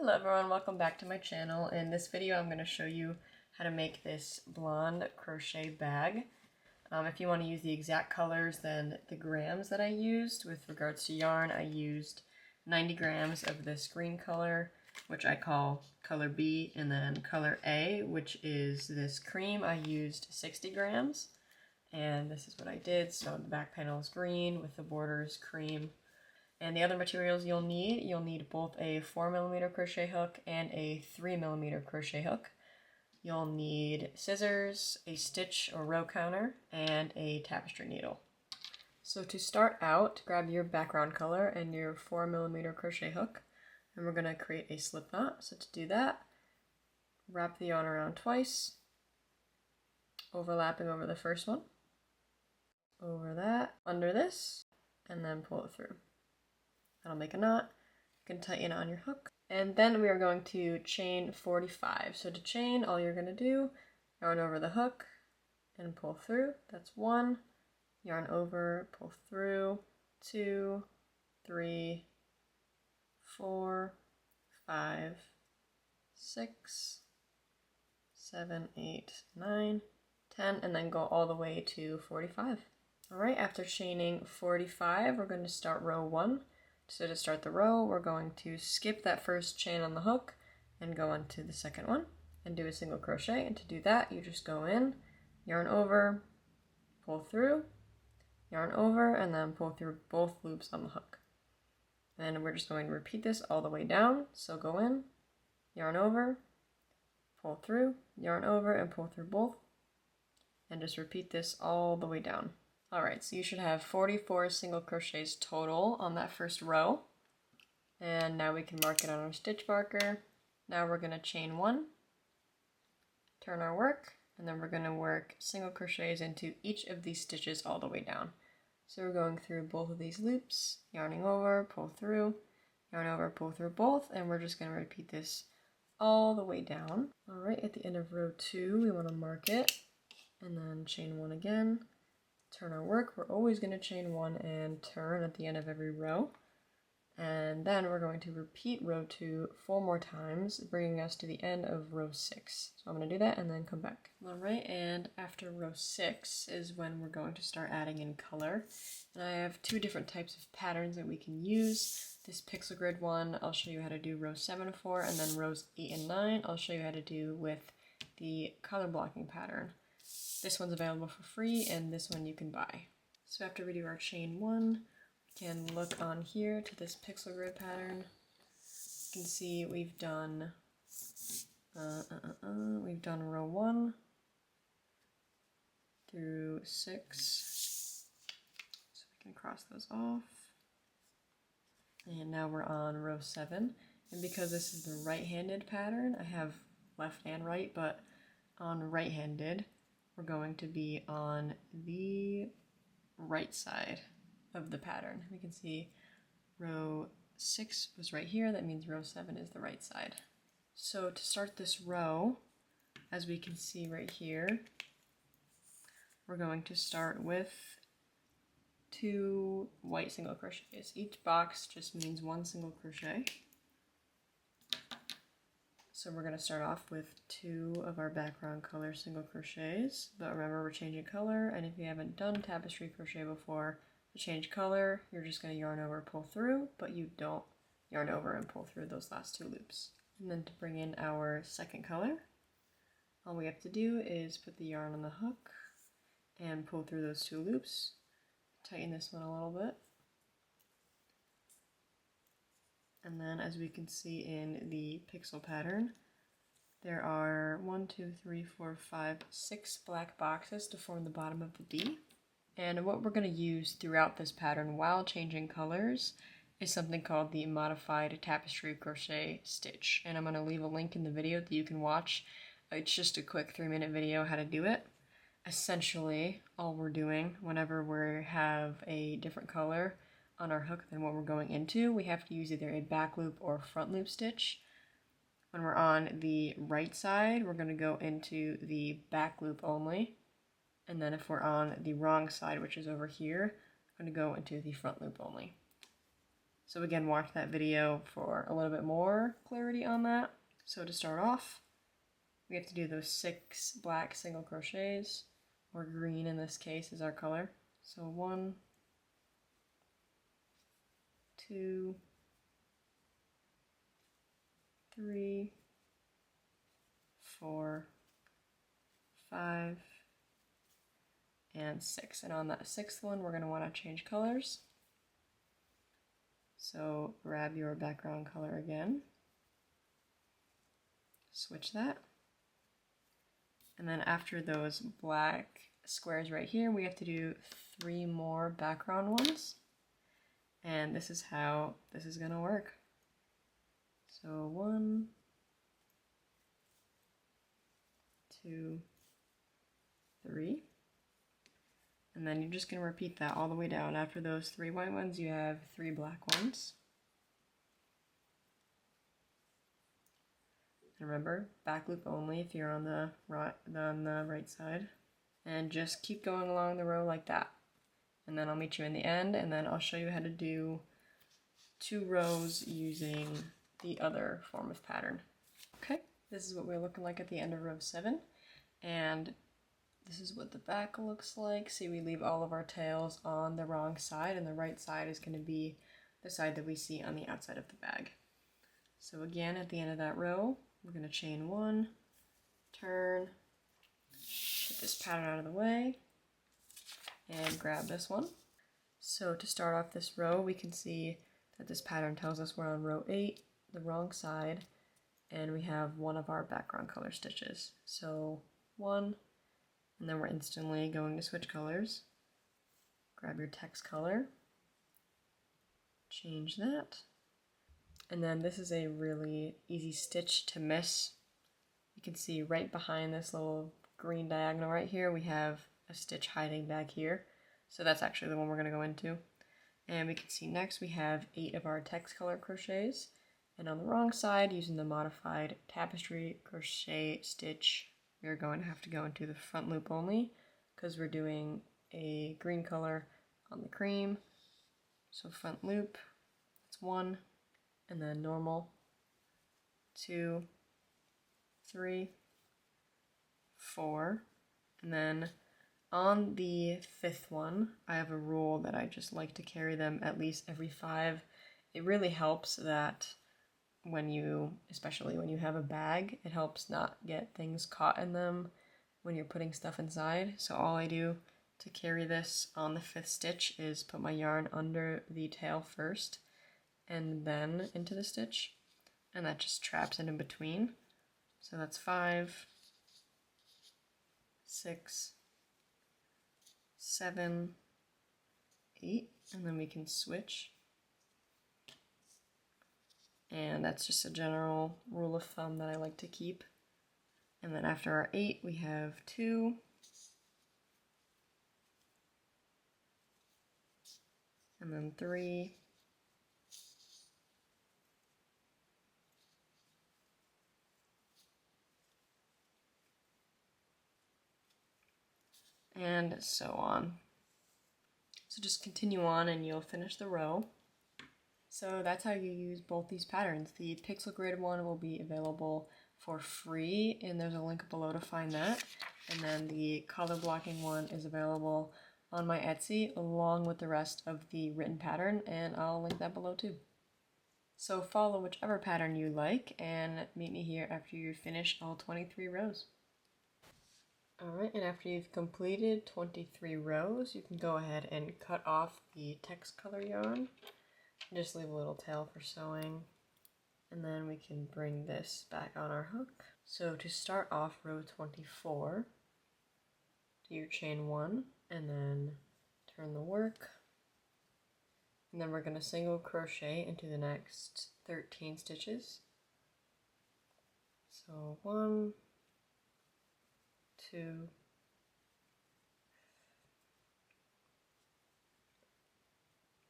Hello everyone, welcome back to my channel. In this video I'm going to show you how to make this blonde crochet bag. If you want to use the exact colors, then the grams that I used with regards to yarn, I used 90 grams of this green color, which I call color B, and then color A, which is this cream, I used 60 grams. And this is what I did. So the back panel is green with the borders cream. And the other materials you'll need both a 4mm crochet hook and a 3mm crochet hook. You'll need scissors, a stitch or row counter, and a tapestry needle. So to start out, grab your background color and your 4mm crochet hook, and we're going to create a slip knot. So to do that, wrap the yarn around twice, overlapping over the first one, over that, under this, and then pull it through. That'll make a knot. You can tighten on your hook. And then we are going to chain 45. So to chain, all you're going to do, yarn over the hook and pull through. That's 1. Yarn over, pull through. 2, 3, 4, 5, 6, 7, 8, 9, 10, and then go all the way to 45. Alright, after chaining 45, we're going to start row 1. So to start the row, we're going to skip that first chain on the hook and go on to the second one and do a single crochet. And to do that, you just go in, yarn over, pull through, yarn over, and then pull through both loops on the hook. And we're just going to repeat this all the way down. So go in, yarn over, pull through, yarn over, and pull through both. And just repeat this all the way down. Alright, so you should have 44 single crochets total on that first row. And now we can mark it on our stitch marker. Now we're going to chain 1, turn our work, and then we're going to work single crochets into each of these stitches all the way down. So we're going through both of these loops, yarning over, pull through, yarn over, pull through both, and we're just going to repeat this all the way down. Alright, at the end of row 2, we want to mark it, and then chain 1 again. Turn our work. We're always going to chain 1 and turn at the end of every row. And then we're going to repeat row 2 4 more times, bringing us to the end of row 6. So I'm going to do that and then come back. Alright, and after row 6 is when we're going to start adding in color. And I have 2 different types of patterns that we can use. This pixel grid one, I'll show you how to do row 7 for, and then rows 8 and 9, I'll show you how to do with the color blocking pattern. This one's available for free, and this one you can buy. So after we do our chain 1, we can look on here to this pixel grid pattern. You can see we've done row 1 through 6. So we can cross those off. And now we're on row 7. And because this is the right-handed pattern, I have left and right, but on right-handed, we're going to be on the right side of the pattern. We can see row 6 was right here, that means row 7 is the right side. So to start this row, as we can see right here, we're going to start with 2 white single crochets. Each box just means 1 single crochet. So we're going to start off with 2 of our background color single crochets, but remember we're changing color, and if you haven't done tapestry crochet before, to change color, you're just going to yarn over, pull through, but you don't yarn over and pull through those last 2 loops. And then to bring in our second color, all we have to do is put the yarn on the hook and pull through those 2 loops, tighten this one a little bit. And then as we can see in the pixel pattern, there are 1, 2, 3, 4, 5, 6 black boxes to form the bottom of the D. And what we're going to use throughout this pattern while changing colors is something called the modified tapestry crochet stitch. And I'm going to leave a link in the video that you can watch. It's just a quick 3-minute video how to do it. Essentially, all we're doing whenever we have a different color on our hook than what we're going into, we have to use either a back loop or front loop stitch. When we're on the right side, we're going to go into the back loop only. And then if we're on the wrong side, which is over here, I'm going to go into the front loop only. So again, watch that video for a little bit more clarity on that. So to start off, we have to do those 6 black single crochets, or green in this case is our color. So 1, 2, 3, 4, 5, and 6. And on that 6th one, we're going to want to change colors. So grab your background color again, switch that, and then after those black squares right here, we have to do 3 more background ones, and this is how this is going to work. So 1, 2, 3, and then you're just going to repeat that all the way down. After those 3 white ones, you have 3 black ones. And remember, back loop only if you're on the right side. And just keep going along the row like that. And then I'll meet you in the end, and then I'll show you how to do 2 rows using the other form of pattern. Okay, this is what we're looking like at the end of row 7. And this is what the back looks like. See, we leave all of our tails on the wrong side, and the right side is going to be the side that we see on the outside of the bag. So again, at the end of that row, we're going to chain 1, turn, get this pattern out of the way, and grab this one. So to start off this row, we can see that this pattern tells us we're on row 8, the wrong side, and we have one of our background color stitches. So 1, and then we're instantly going to switch colors. Grab your text color, change that, and then this is a really easy stitch to miss. You can see right behind this little green diagonal right here, we have a stitch hiding back here. So that's actually the one we're going to go into. And we can see next we have 8 of our text color crochets. And on the wrong side, using the modified tapestry crochet stitch, we're going to have to go into the front loop only because we're doing a green color on the cream. So front loop, it's 1, and then normal, 2, 3, 4, and then on the 5th one, I have a rule that I just like to carry them at least every 5. It really helps that when you, especially when you have a bag, it helps not get things caught in them when you're putting stuff inside. So all I do to carry this on the 5th stitch is put my yarn under the tail first and then into the stitch, and that just traps it in between. So that's 5, 6, 7, 8, and then we can switch. And that's just a general rule of thumb that I like to keep. And then after our 8, we have 2, and then 3, and so on. So just continue on and you'll finish the row. So that's how you use both these patterns. The pixel grid one will be available for free, and there's a link below to find that. And then the color blocking one is available on my Etsy along with the rest of the written pattern, and I'll link that below too. So follow whichever pattern you like and meet me here after you finish all 23 rows. Alright, and after you've completed 23 rows, you can go ahead and cut off the text color yarn. Just leave a little tail for sewing, and then we can bring this back on our hook. So to start off row 24, do your chain 1 and then turn the work, and then we're going to single crochet into the next 13 stitches. So 1, 2,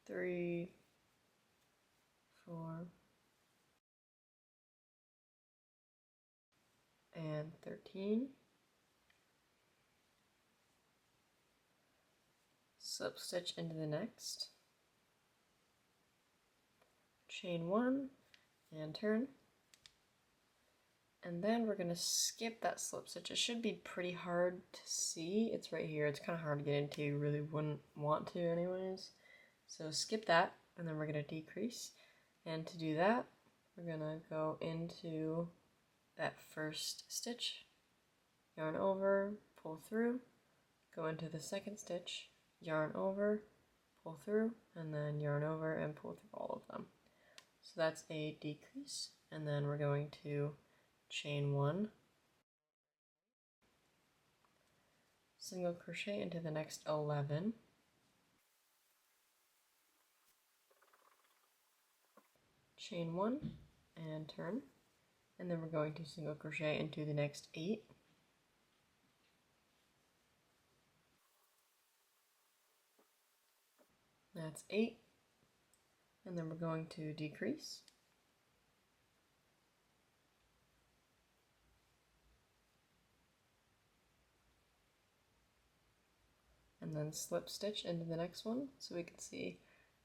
3, 4, and 13. Slip stitch into the next, chain 1 and turn. And then we're going to skip that slip stitch. It should be pretty hard to see. It's right here. It's kind of hard to get into. You really wouldn't want to anyways. So skip that, and then we're going to decrease. And to do that, we're going to go into that first stitch, yarn over, pull through, go into the second stitch, yarn over, pull through, and then yarn over and pull through all of them. So that's a decrease, and then we're going to chain 1, single crochet into the next 11, chain 1 and turn, and then we're going to single crochet into the next 8, that's 8, and then we're going to decrease, and then slip stitch into the next one. So we can see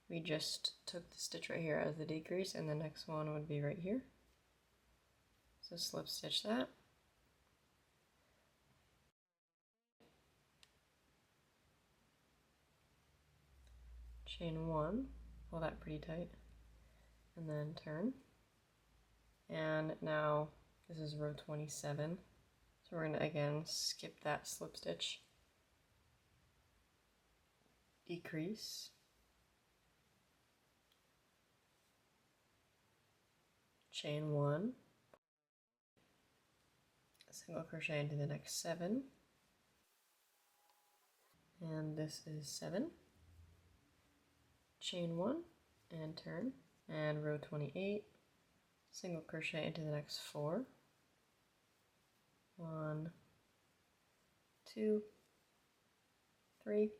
we just took the stitch right here as the decrease, and the next one would be right here. So slip stitch that. Chain 1, pull that pretty tight, and then turn. And now this is row 27. So we're going to again skip that slip stitch, decrease, chain 1, single crochet into the next 7, and this is 7, chain 1 and turn, and row 28, single crochet into the next 4, 1, 2, 3,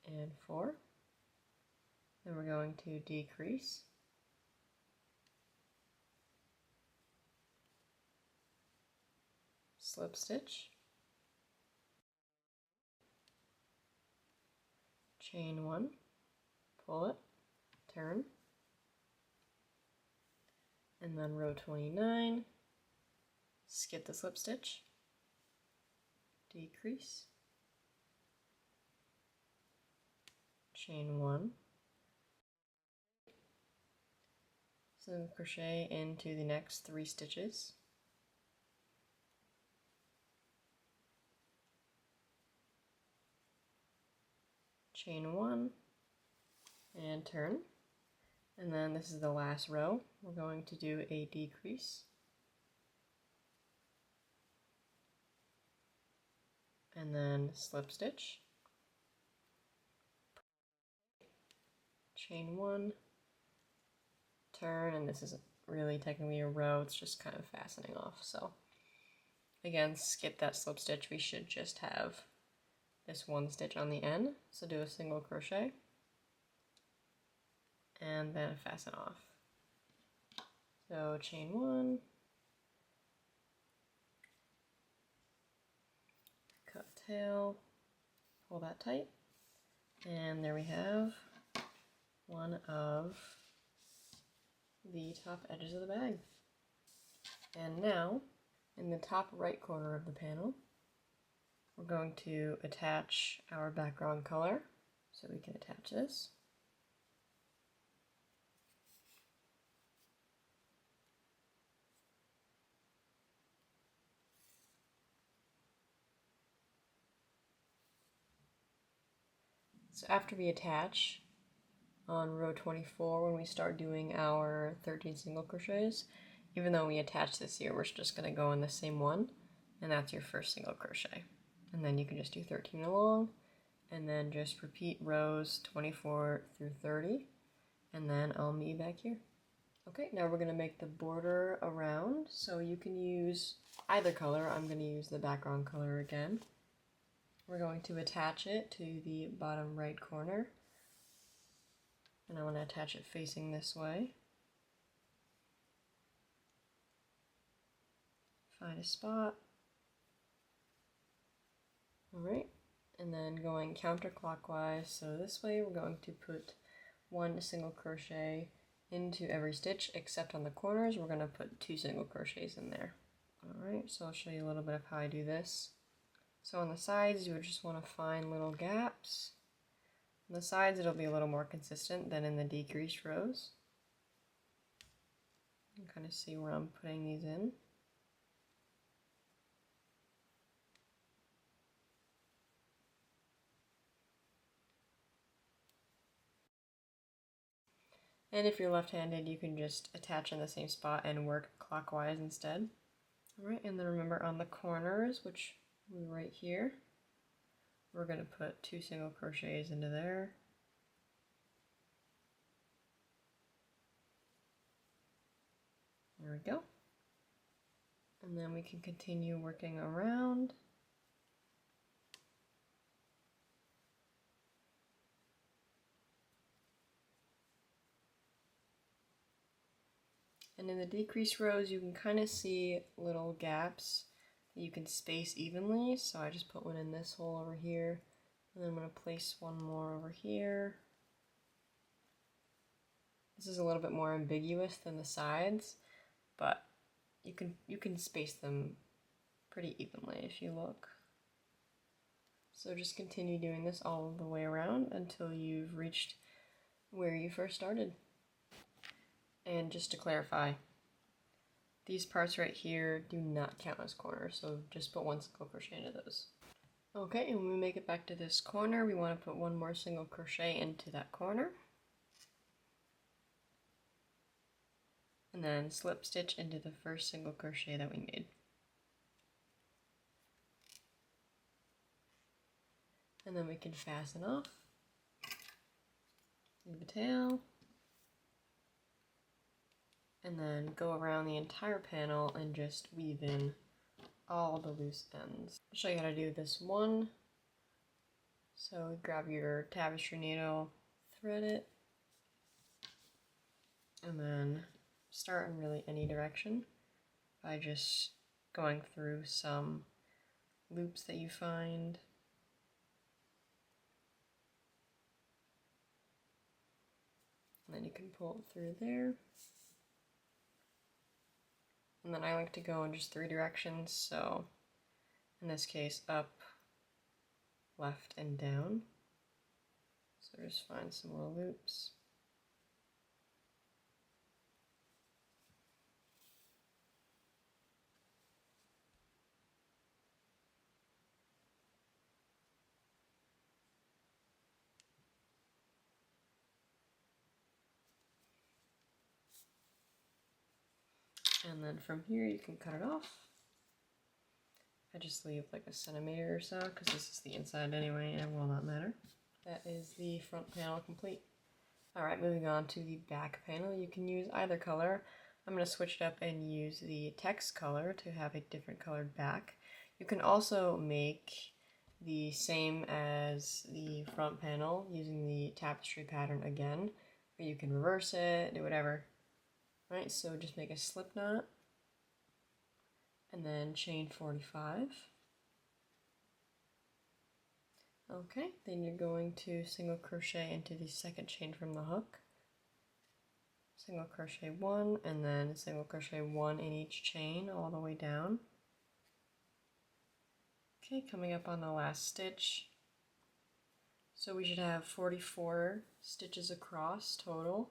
and 4. Then we're going to decrease, slip stitch, chain 1, pull it, turn, and then row 29, skip the slip stitch, decrease, chain 1, single crochet into the next 3 stitches, chain 1 and turn, and then this is the last row. We're going to do a decrease, and then slip stitch, chain 1, turn, and this isn't really technically a row, it's just kind of fastening off. So again, skip that slip stitch. We should just have this one stitch on the end. So do a single crochet and then fasten off. So chain 1, cut tail, pull that tight, and there we have one of the top edges of the bag. And now in the top right corner of the panel, we're going to attach our background color. So we can attach this. So after we attach on row 24, when we start doing our 13 single crochets, even though we attach this here, we're just going to go in the same one, and that's your first single crochet. And then you can just do 13 along, and then just repeat rows 24 through 30, and then I'll meet you back here. Okay, now we're going to make the border around, so you can use either color. I'm going to use the background color again. We're going to attach it to the bottom right corner, and I want to attach it facing this way. Find a spot. Alright, and then going counterclockwise, so this way we're going to put one single crochet into every stitch except on the corners. We're going to put 2 single crochets in there. Alright, so I'll show you a little bit of how I do this. So on the sides you would just want to find little gaps. On the sides it'll be a little more consistent than in the decreased rows. You can kind of see where I'm putting these in. And if you're left-handed, you can just attach in the same spot and work clockwise instead. Alright, and then remember on the corners, which will be right here, we're going to put 2 single crochets into there. There we go. And then we can continue working around. And in the decreased rows, you can kind of see little gaps that you can space evenly. So I just put one in this hole over here, and then I'm going to place one more over here. This is a little bit more ambiguous than the sides, but you can space them pretty evenly if you look. So just continue doing this all the way around until you've reached where you first started. And just to clarify, these parts right here do not count as corners, so just put 1 single crochet into those. Okay, and when we make it back to this corner, we want to put 1 more single crochet into that corner. And then slip stitch into the first single crochet that we made. And then we can fasten off, leave the tail, and then go around the entire panel and just weave in all the loose ends. I'll show you how to do this one. So grab your tapestry needle, thread it, and then start in really any direction by just going through some loops that you find. And then you can pull it through there. And then I like to go in just 3 directions, so in this case up, left, and down. So just find some more loops. And then from here you can cut it off. I just leave like a centimeter or so because this is the inside anyway and it will not matter. That is the front panel complete. Alright, moving on to the back panel. You can use either color. I'm going to switch it up and use the text color to have a different colored back. You can also make the same as the front panel using the tapestry pattern again, or you can reverse it, do whatever. Alright, so just make a slip knot and then chain 45. Okay, then you're going to single crochet into the second chain from the hook. Single crochet 1 and then single crochet 1 in each chain all the way down. Okay, coming up on the last stitch. So we should have 44 stitches across total,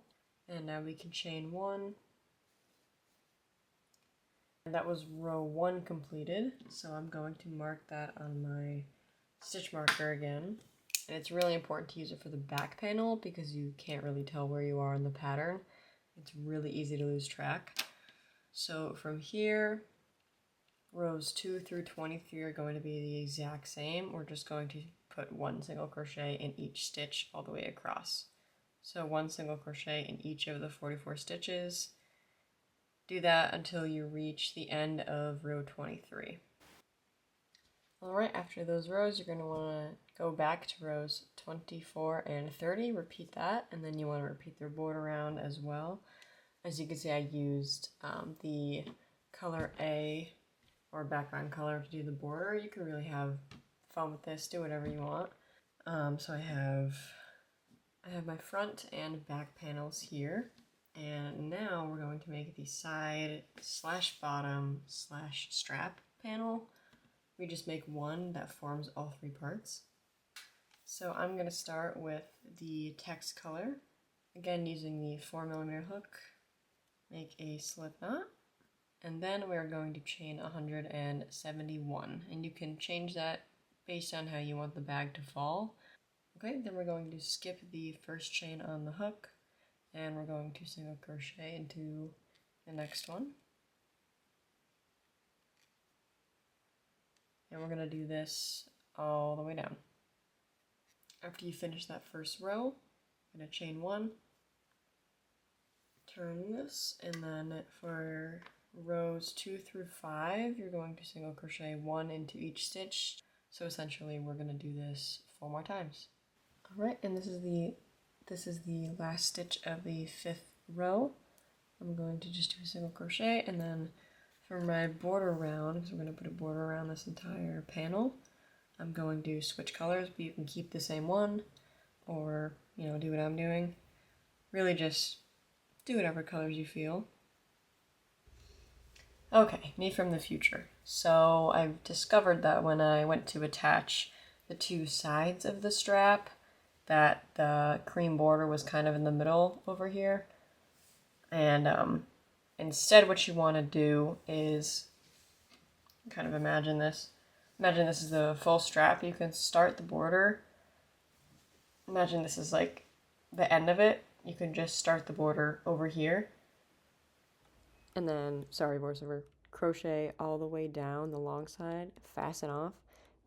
and now we can chain 1. And that was row 1 completed, so I'm going to mark that on my stitch marker again. And it's really important to use it for the back panel because you can't really tell where you are in the pattern. It's really easy to lose track. So from here, rows 2 through 23 are going to be the exact same. We're just going to put 1 single crochet in each stitch all the way across. So 1 single crochet in each of the 44 stitches. Do that until you reach the end of row 23. Alright, after those rows, you're going to want to go back to rows 24 and 30, repeat that, and then you want to repeat the border round as well. As you can see, I used the color A or background color to do the border. You can really have fun with this, do whatever you want. So I have my front and back panels here. And now we're going to make the side slash bottom slash strap panel. We just make one that forms all three parts. So I'm going to start with the text color. Again, using the 4mm hook, make a slip knot. And then we're going to chain 171. And you can change that based on how you want the bag to fall. Okay, then we're going to skip the first chain on the hook, and we're going to single crochet into the next one. And we're going to do this all the way down. After you finish that first row, I'm going to chain 1, turn this, and then for rows 2 through 5, you're going to single crochet 1 into each stitch. So essentially we're going to do this 4 more times. Alright, and this is the last stitch of the 5th row. I'm going to just do a single crochet, and then for my border round, because we're going to put a border around this entire panel, I'm going to switch colors, but you can keep the same one, or, you know, do what I'm doing. Really just do whatever colors you feel. Okay, me from the future. So I've discovered that when I went to attach the 2 sides of the strap, that the cream border was kind of in the middle over here. And instead what you want to do is kind of imagine this. Imagine this is the full strap. You can start the border. Imagine this is like the end of it. You can just start the border over here. And then, sorry, voiceover, crochet all the way down the long side, fasten off,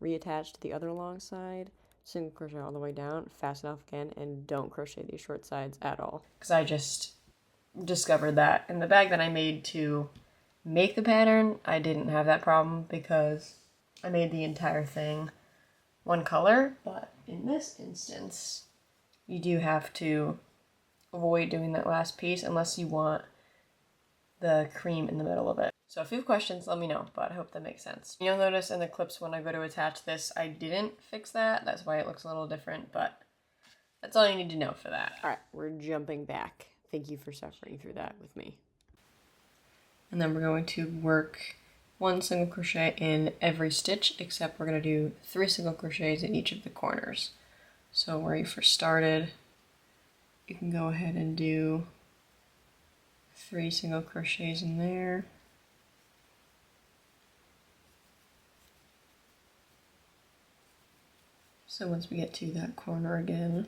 reattach to the other long side, single crochet all the way down, fasten off again, and don't crochet these short sides at all. Because I just discovered that in the bag that I made to make the pattern, I didn't have that problem because I made the entire thing one color, but in this instance, you do have to avoid doing that last piece unless you want the cream in the middle of it. So if you have questions, let me know, but I hope that makes sense. You'll notice in the clips when I go to attach this, I didn't fix that. That's why it looks a little different, but that's all you need to know for that. All right, we're jumping back. Thank you for suffering through that with me. And then we're going to work 1 single crochet in every stitch, except we're going to do 3 single crochets in each of the corners. So where you first started, you can go ahead and do 3 single crochets in there. So once we get to that corner again,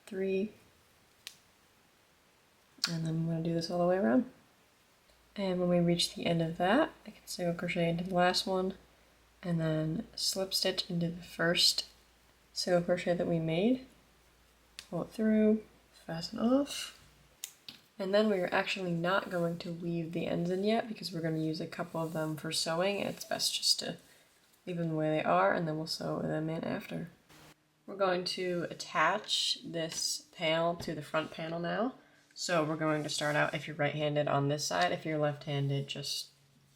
3, and then I'm going to do this all the way around. And when we reach the end of that, I can single crochet into the last one, and then slip stitch into the first single crochet that we made, pull it through, fasten off. And then we're actually not going to weave the ends in yet because we're going to use a couple of them for sewing. It's best just to leave them the way they are, and then we'll sew them in after. We're going to attach this panel to the front panel now. So we're going to start out, if you're right-handed, on this side. If you're left-handed, just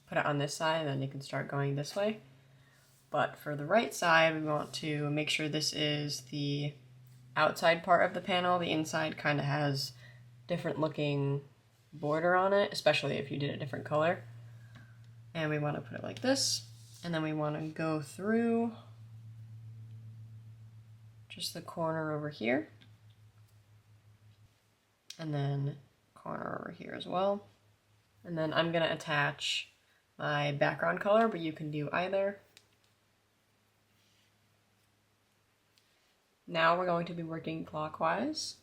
put it on this side, and then you can start going this way. But for the right side, we want to make sure this is the outside part of the panel. The inside kind of has different looking border on it, especially if you did a different color. And we want to put it like this, and then we want to go through just the corner over here, and then corner over here as well. And then I'm going to attach my background color, but you can do either. Now we're going to be working clockwise,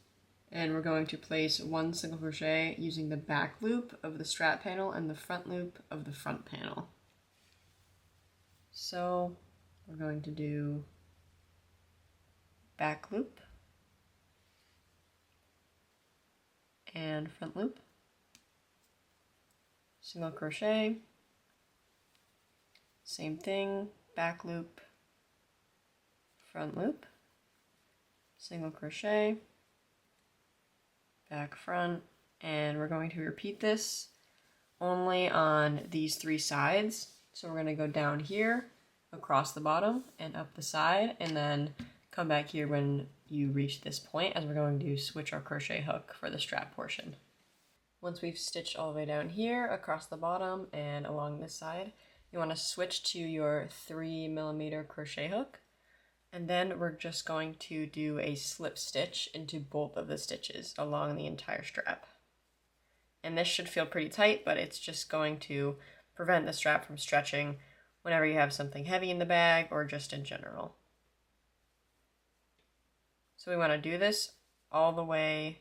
and we're going to place 1 single crochet using the back loop of the strap panel and the front loop of the front panel. So we're going to do back loop and front loop, single crochet, same thing, back loop, front loop, single crochet, back front, and we're going to repeat this only on these 3 sides. So we're going to go down here, across the bottom, and up the side, and then come back here when you reach this point, as we're going to switch our crochet hook for the strap portion. Once we've stitched all the way down here, across the bottom, and along this side, you want to switch to your 3mm crochet hook. And then we're just going to do a slip stitch into both of the stitches along the entire strap. And this should feel pretty tight, but it's just going to prevent the strap from stretching whenever you have something heavy in the bag or just in general. So we want to do this all the way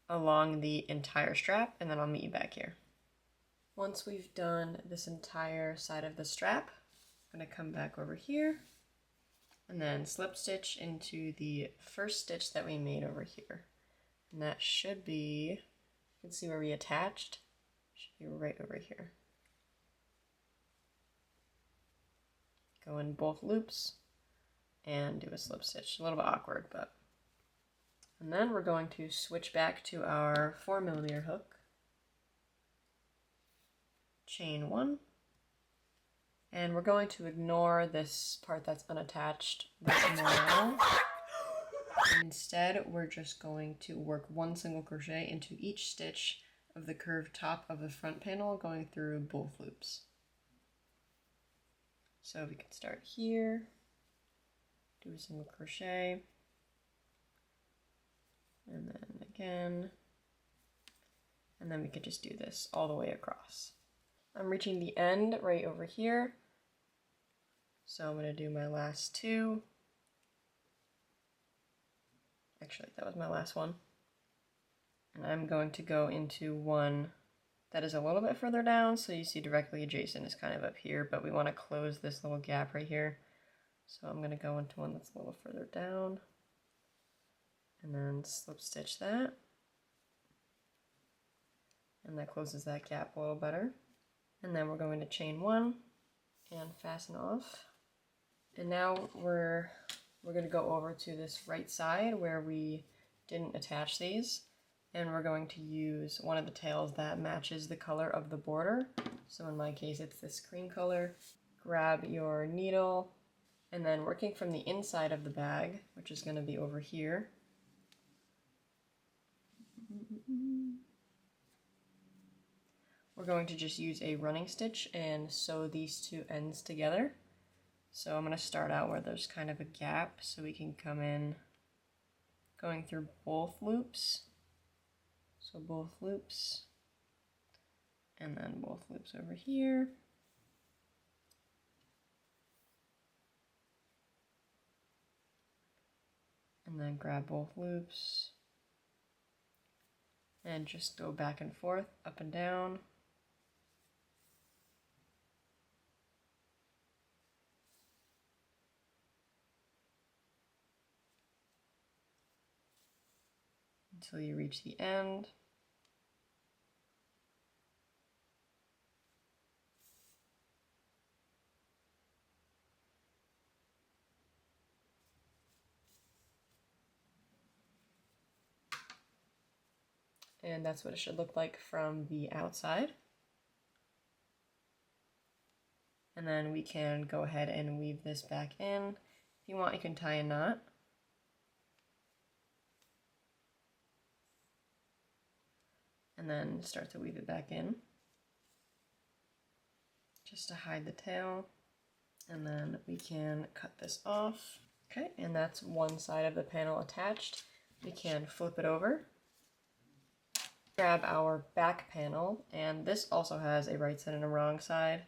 along the entire strap, and then I'll meet you back here. Once we've done this entire side of the strap, I'm going to come back over here and then slip stitch into the first stitch that we made over here. And that should be, you can see where we attached, should be right over here. Go in both loops and do a slip stitch. A little bit awkward, but. And then we're going to switch back to our 4mm hook, chain 1, and we're going to ignore this part that's unattached right now. Instead, we're just going to work one single crochet into each stitch of the curved top of the front panel, going through both loops. So we can start here, do a single crochet, and then again, and then we could just do this all the way across. I'm reaching the end right over here, so I'm going to do my last two. Actually, that was my last one. And I'm going to go into one that is a little bit further down, so you see directly adjacent is kind of up here, but we want to close this little gap right here. So I'm going to go into one that's a little further down, and then slip stitch that. And that closes that gap a little better. And then we're going to chain 1 and fasten off. And now we're going to go over to this right side where we didn't attach these, and we're going to use one of the tails that matches the color of the border. So in my case, it's this cream color. Grab your needle, and then working from the inside of the bag, which is going to be over here, we're going to just use a running stitch and sew these two ends together. So I'm going to start out where there's kind of a gap, so we can come in going through both loops. So both loops, and then both loops over here. And then grab both loops and just go back and forth, up and down. Until you reach the end. And that's what it should look like from the outside. And then we can go ahead and weave this back in. If you want, you can tie a knot. And then start to weave it back in, just to hide the tail. And then we can cut this off. Okay, and that's one side of the panel attached. We can flip it over. Grab our back panel, and this also has a right side and a wrong side.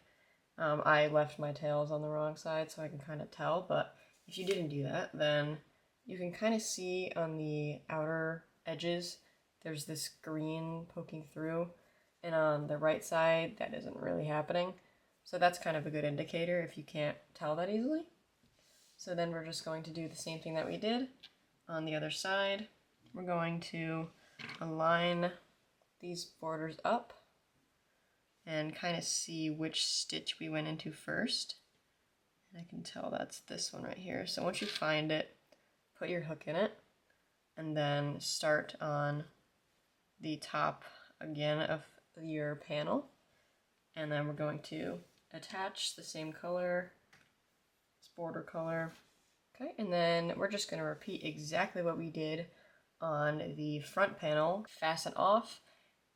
I left my tails on the wrong side so I can kind of tell, but if you didn't do that, then you can kind of see on the outer edges there's this green poking through, and on the right side that isn't really happening. So that's kind of a good indicator if you can't tell that easily. So then we're just going to do the same thing that we did on the other side. We're going to align these borders up and kind of see which stitch we went into first. And I can tell that's this one right here. So once you find it, put your hook in it, and then start on the top again of your panel. And then we're going to attach the same color, this border color, Okay, and then we're just going to repeat exactly what we did on the front panel, fasten off,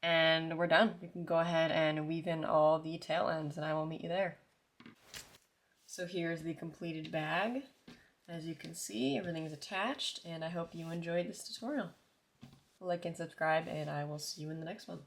and we're done. You can go ahead and weave in all the tail ends, and I will meet you there. So here's the completed bag. As you can see, everything is attached, and I hope you enjoyed this tutorial. Like and subscribe, and I will see you in the next one.